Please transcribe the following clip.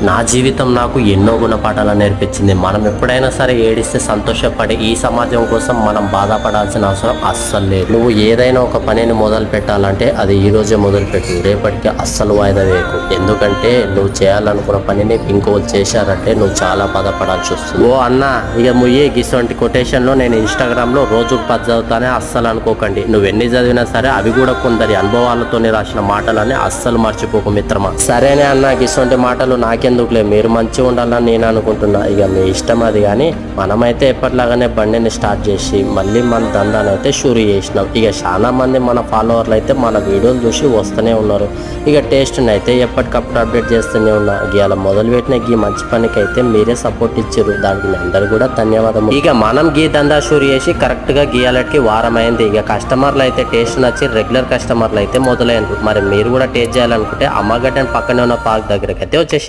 నా జీవితం నాకు ఎన్నో గుణపాఠాలను నేర్పించింది. మనం ఎప్పుడైనా సరే ఏడిస్తే సంతోషపడి ఈ సమాజం కోసం మనం బాధపడాల్సిన అవసరం అస్సలు లేదు. నువ్వు ఏదైనా ఒక పనిని మొదలు పెట్టాలంటే అది ఈ రోజే మొదలుపెట్టు, రేపటికి అస్సలు వాయిదా వేయకు. ఎందుకంటే నువ్వు చేయాలనుకున్న పనిని ఇంకోరు చేశారంటే నువ్వు చాలా బాధపడాల్సి వస్తుంది. ఓ అన్న, ఇక ముయ్యి గిసొంటి కొటేషన్లో నేను ఇన్స్టాగ్రామ్లో రోజుకు 10 చదువుతానే అస్సలు అనుకోకండి. నువ్వు ఎన్ని చదివినా సరే అవి కూడా కొందరి అనుభవాలతోనే రాసిన మాటలని అస్సలు మర్చిపోకు మిత్రమా. సరేనే అన్న, గిసొంటి మాటలు నాకెందుకులే, మీరు మంచిగా ఉండాలని నేను అనుకుంటున్నా. ఇక మీ ఇష్టం అది. కానీ మనమైతే ఎప్పటిలాగానే బండిని స్టార్ట్ చేసి మళ్ళీ మన దందాన్ని అయితే షురు చేసినాం. ఇక చాలా మంది మన ఫాలోవర్లు అయితే మన వీడియోలు చూసి వస్తూనే ఉన్నారు. ఇక టేస్ట్ని అయితే ఎప్పటికప్పుడు అప్డేట్ చేస్తూనే ఉన్నా. ఇవాళ మొదలుపెట్టిన ఈ మంచి పనికి అయితే మీరే సపోర్ట్ ఇచ్చారు, దానికి మీ అందరు కూడా ధన్యవాదము. ఇక మనం గీ దందా షూర్ చేసి కరెక్ట్గా గీయాలకి వారం అయింది. ఇక కస్టమర్లు అయితే టేస్ట్ నచ్చి రెగ్యులర్ కస్టమర్లు అయితే మొదలైనరు. మరి మీరు కూడా టేస్ట్ చేయాలనుకుంటే అమ్మగడ్డ పక్కనే ఉన్న పార్క్ దగ్గరకి అయితే వచ్చేసి